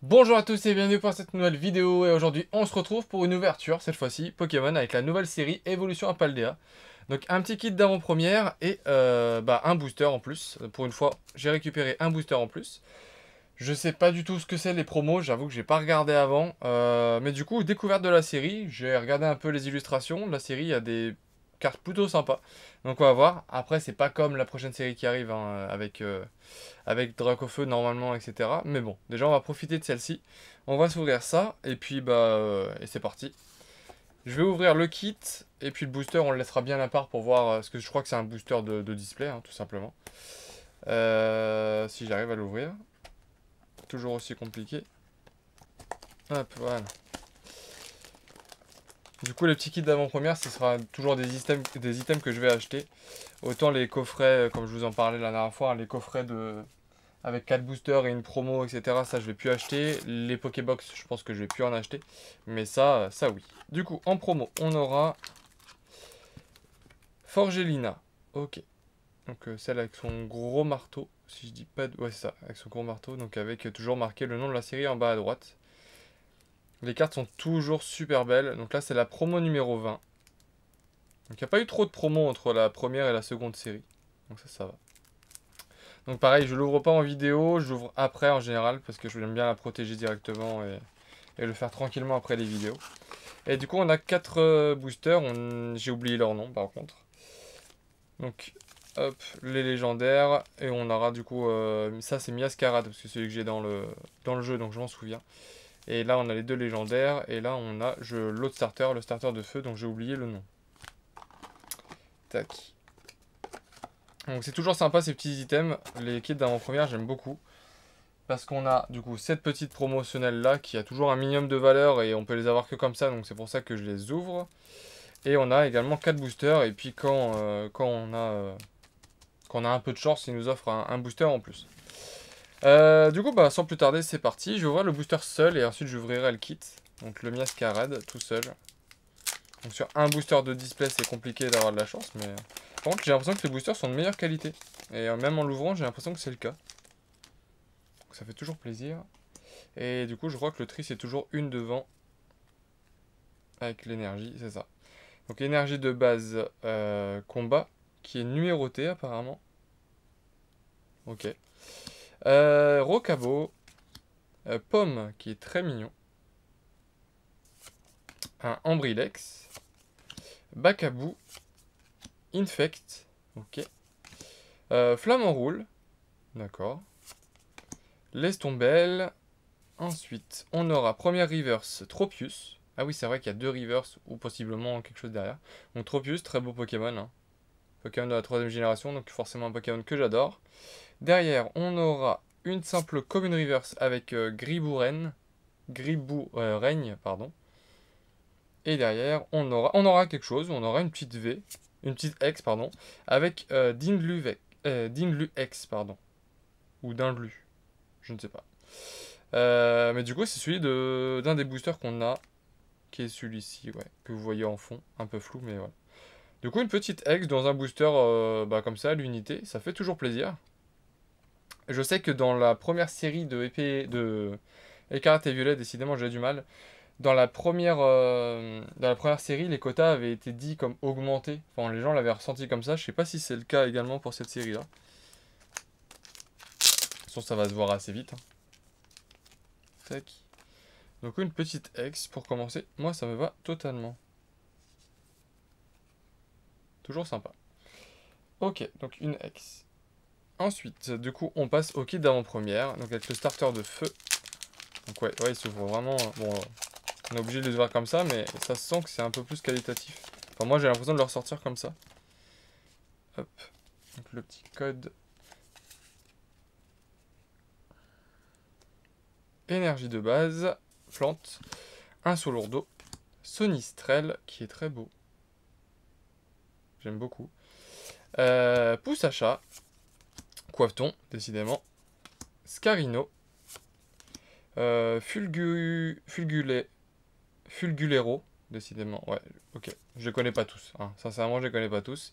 Bonjour à tous et bienvenue pour cette nouvelle vidéo et aujourd'hui on se retrouve pour une ouverture, cette fois-ci Pokémon avec la nouvelle série Évolution à Paldea. Donc un petit kit d'avant-première et un booster en plus. Pour une fois j'ai récupéré un booster en plus. Je sais pas du tout ce que c'est les promos, j'avoue que j'ai pas regardé avant. Mais du coup découverte de la série, j'ai regardé un peu les illustrations. La série a des cartes plutôt sympas. Donc on va voir. Après c'est pas comme la prochaine série qui arrive hein, avec Dracofeu normalement, etc. Mais bon, déjà on va profiter de celle-ci. On va s'ouvrir ça, et puis et c'est parti. Je vais ouvrir le kit, et puis le booster on le laissera bien à part pour voir, parce que je crois que c'est un booster de display, hein, tout simplement. Si j'arrive à l'ouvrir. Toujours aussi compliqué. Hop, voilà. Du coup les petits kits d'avant-première, ce sera toujours des items que je vais acheter. Autant les coffrets, comme je vous en parlais la dernière fois, hein, les coffrets avec 4 boosters et une promo, etc. Ça, je vais plus acheter. Les Pokébox, je pense que je vais plus en acheter. Mais ça oui. Du coup, en promo, on aura Forgelina. Ok. Donc, celle avec son gros marteau. Si je dis pas de... Ouais, c'est ça. Avec son gros marteau. Donc, avec toujours marqué le nom de la série en bas à droite. Les cartes sont toujours super belles. Donc là, c'est la promo numéro 20. Donc, il n'y a pas eu trop de promo entre la première et la seconde série. Donc, ça va. Donc pareil, je l'ouvre pas en vidéo, je l'ouvre après en général parce que j'aime bien la protéger directement et le faire tranquillement après les vidéos. Et du coup, on a 4 boosters, j'ai oublié leur nom par contre. Donc, hop, les légendaires, et on aura du coup, ça c'est Miascarade parce que c'est celui que j'ai dans le jeu, donc je m'en souviens. Et là, on a les deux légendaires, et là, on a l'autre starter, le starter de feu, donc j'ai oublié le nom. Tac. Donc c'est toujours sympa ces petits items, les kits d'avant-première, j'aime beaucoup. Parce qu'on a du coup cette petite promotionnelle là qui a toujours un minimum de valeur et on peut les avoir que comme ça, donc c'est pour ça que je les ouvre. Et on a également 4 boosters, et puis quand on a un peu de chance, il nous offre un booster en plus. Du coup, sans plus tarder, c'est parti. Je vais ouvrir le booster seul et ensuite j'ouvrirai le kit. Donc le Miascarade tout seul. Donc sur un booster de display, c'est compliqué d'avoir de la chance, mais par contre, j'ai l'impression que les boosters sont de meilleure qualité. Et même en l'ouvrant, j'ai l'impression que c'est le cas. Donc ça fait toujours plaisir. Et du coup, je crois que le tri, c'est toujours une devant. Avec l'énergie, c'est ça. Donc énergie de base combat, qui est numérotée apparemment. Ok. Rocabo. Pomme, qui est très mignon. Un Ambrilex. Bacabou. Infect. Ok. Flamant Roule. D'accord. Lestombelle. Ensuite, on aura première reverse Tropius. Ah oui, c'est vrai qu'il y a deux reverse ou possiblement quelque chose derrière. Donc Tropius, très beau Pokémon. Hein. Pokémon de la troisième génération, donc forcément un Pokémon que j'adore. Derrière, on aura une simple commune reverse avec Gribouren. Griboureigne, pardon. Et derrière, on aura quelque chose, on aura une petite V, une petite X, pardon, avec Dinglu X, pardon. Ou Dinglu, je ne sais pas. Mais du coup, c'est celui d'un des boosters qu'on a, qui est celui-ci, ouais, que vous voyez en fond, un peu flou, mais voilà. Du coup, une petite X dans un booster comme ça, à l'unité, ça fait toujours plaisir. Je sais que dans la première série de Écarlate et Violet, décidément j'ai du mal. Dans la première série, les quotas avaient été dits comme augmentés. Enfin, les gens l'avaient ressenti comme ça. Je sais pas si c'est le cas également pour cette série-là. De toute façon, ça va se voir assez vite. Hein. Tac. Donc une petite X pour commencer. Moi, ça me va totalement. Toujours sympa. Ok, donc une X. Ensuite, du coup, on passe au kit d'avant-première. Donc avec le starter de feu. Donc ouais, il s'ouvre vraiment... Bon, on est obligé de le voir comme ça, mais ça se sent que c'est un peu plus qualitatif. Enfin, moi, j'ai l'impression de le ressortir comme ça. Hop. Donc le petit code. Énergie de base. Plante. Un Solourdo. Sonistrel, qui est très beau. J'aime beaucoup. Pousse à chat. Coiveton, décidément. Scarino. Fulgulero, décidément. Ouais, ok. Je les connais pas tous. Hein. Sincèrement, je les connais pas tous.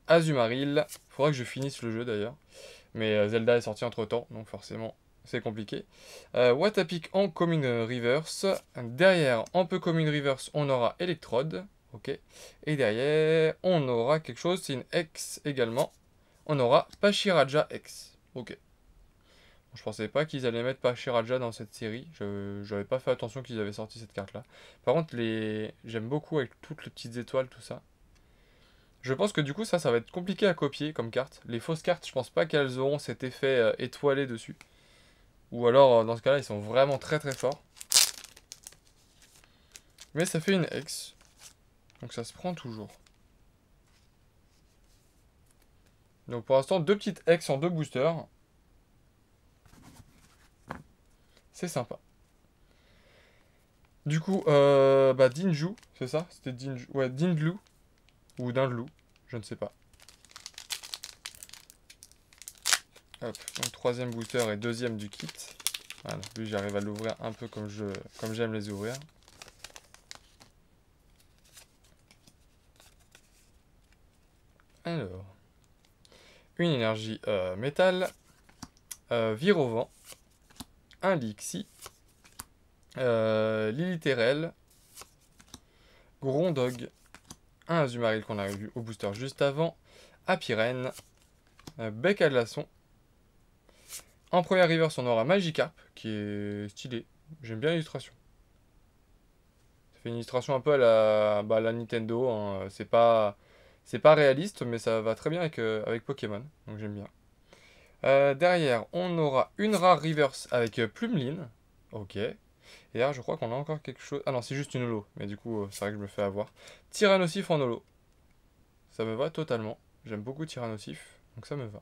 Azumaril. Faudra que je finisse le jeu d'ailleurs. Mais Zelda est sorti entre temps, donc forcément, c'est compliqué. Watapic en commune reverse. Derrière, en peu commune reverse, on aura Electrode. Ok. Et derrière, on aura quelque chose, c'est une X également. On aura Pachiraja X. Ok. Je pensais pas qu'ils allaient mettre Pachiraja dans cette série. Je n'avais pas fait attention qu'ils avaient sorti cette carte là. Par contre, j'aime beaucoup avec toutes les petites étoiles, tout ça. Je pense que du coup, ça va être compliqué à copier comme carte. Les fausses cartes, je pense pas qu'elles auront cet effet étoilé dessus. Ou alors, dans ce cas-là, ils sont vraiment très très forts. Mais ça fait une X. Donc ça se prend toujours. Donc pour l'instant, 2 petites X en 2 boosters. C'est sympa. Du coup, bah Dinju, c'est ça? C'était Dinju. Ouais, Dindlu. Ou Dindlu, je ne sais pas. Hop, donc troisième booster et deuxième du kit. Voilà, lui j'arrive à l'ouvrir un peu comme j'aime les ouvrir. Alors, une énergie métal, vire au vent, un Lixi, Lilithérel, Grondog, un Azumarill qu'on a vu au booster juste avant, Apirène, Bec à glaçon. En première reverse, on aura Magikarp, qui est stylé. J'aime bien l'illustration. Ça fait une illustration un peu à la Nintendo. Hein. C'est pas réaliste, mais ça va très bien avec Pokémon. Donc j'aime bien. Derrière, on aura une rare reverse avec Plumeline. Ok. Et là, je crois qu'on a encore quelque chose. Ah non, c'est juste une holo. Mais du coup, c'est vrai que je me fais avoir. Tyrannosif en holo. Ça me va totalement. J'aime beaucoup Tyrannosif. Donc ça me va.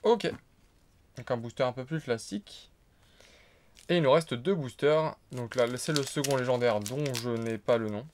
Ok. Donc un booster un peu plus classique. Et il nous reste 2 boosters. Donc là, c'est le second légendaire dont je n'ai pas le nom.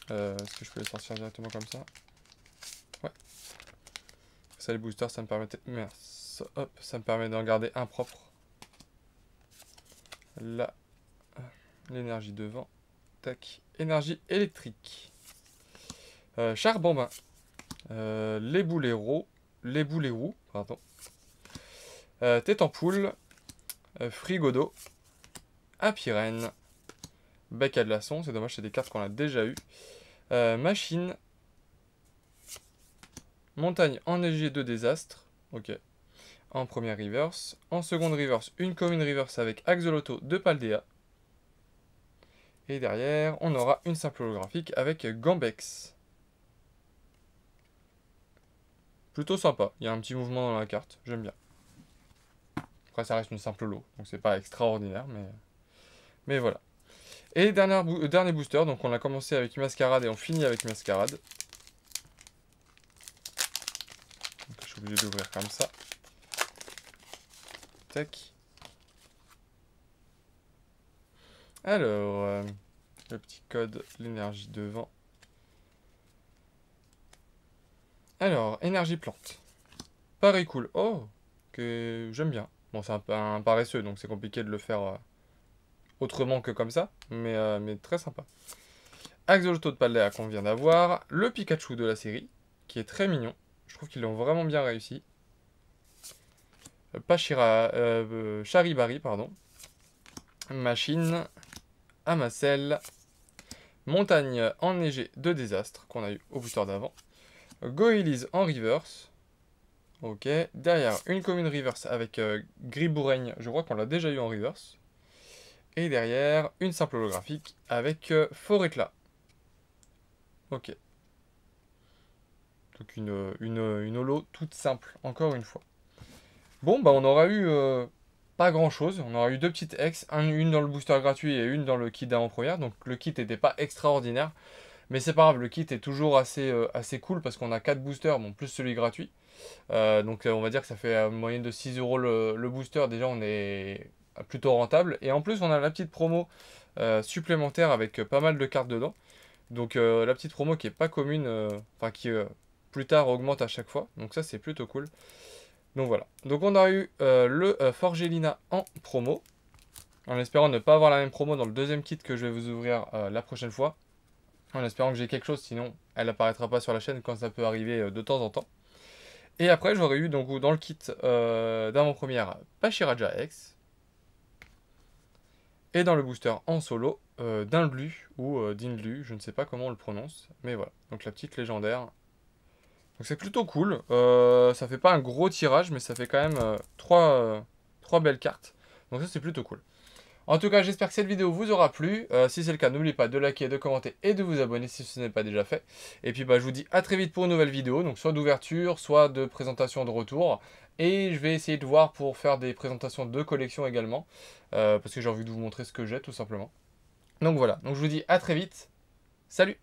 Est-ce que je peux les sortir directement comme ça? Ouais. Ça, les boosters, ça me permettait... Merde. Hop, ça me permet d'en garder un propre. Là. L'énergie devant. Tac. Énergie électrique. Charbambin. Les bouleros. Les boulerous, pardon. Tête en poule. Frigodo. Apirène. Bec à glaçon. C'est dommage, c'est des cartes qu'on a déjà eues. Machine. Montagne enneigée de désastre. Ok. En première reverse. En seconde reverse, une commune reverse avec Axolotl de Paldea. Et derrière, on aura une simple holographique avec Gambex. Plutôt sympa. Il y a un petit mouvement dans la carte. J'aime bien. Après, ça reste une simple holo. Donc, c'est pas extraordinaire, mais voilà. Et dernier booster. Donc, on a commencé avec Mascarade et on finit avec Mascarade. Donc, je suis obligé d'ouvrir comme ça. Tac. Alors, le petit code, l'énergie devant. Alors, énergie plante. Pareil cool. Oh, que j'aime bien. Bon, c'est un paresseux, donc c'est compliqué de le faire autrement que comme ça. Mais très sympa. Axolotl de Paldea qu'on vient d'avoir. Le Pikachu de la série, qui est très mignon. Je trouve qu'ils l'ont vraiment bien réussi. Charibari, pardon. Machine. Amacel. Montagne enneigée de désastre, qu'on a eu au booster d'avant. Goélise en reverse. Ok. Derrière, une commune reverse avec Griboureigne. Je crois qu'on l'a déjà eu en reverse. Et derrière, une simple holographique avec Foretla. Ok. Donc une holo toute simple, encore une fois. Bon, bah on aura eu pas grand chose. On aura eu 2 petites X, une dans le booster gratuit et une dans le kit d'avant-première. Donc le kit n'était pas extraordinaire. Mais c'est pas grave, le kit est toujours assez cool parce qu'on a 4 boosters, bon, plus celui gratuit. Donc on va dire que ça fait une moyenne de 6 € le booster. Déjà, on est plutôt rentable. Et en plus, on a la petite promo supplémentaire avec pas mal de cartes dedans. Donc la petite promo qui est pas commune, enfin qui plus tard augmente à chaque fois. Donc ça, c'est plutôt cool. Donc voilà. Donc on a eu le Forgelina en promo. En espérant ne pas avoir la même promo dans le deuxième kit que je vais vous ouvrir la prochaine fois. En espérant que j'ai quelque chose, sinon elle apparaîtra pas sur la chaîne quand ça peut arriver de temps en temps. Et après, j'aurais eu donc dans le kit d'avant-première Pachiraja X. Et dans le booster en solo, Dinlu ou Dinlu, je ne sais pas comment on le prononce. Mais voilà, donc la petite légendaire. Donc c'est plutôt cool. Ça fait pas un gros tirage, mais ça fait quand même 3 belles cartes. Donc ça c'est plutôt cool. En tout cas, j'espère que cette vidéo vous aura plu. Si c'est le cas, n'oubliez pas de liker, de commenter et de vous abonner si ce n'est pas déjà fait. Et puis je vous dis à très vite pour une nouvelle vidéo, donc soit d'ouverture, soit de présentation de retour. Et je vais essayer de voir pour faire des présentations de collection également, parce que j'ai envie de vous montrer ce que j'ai tout simplement. Donc voilà, donc je vous dis à très vite. Salut!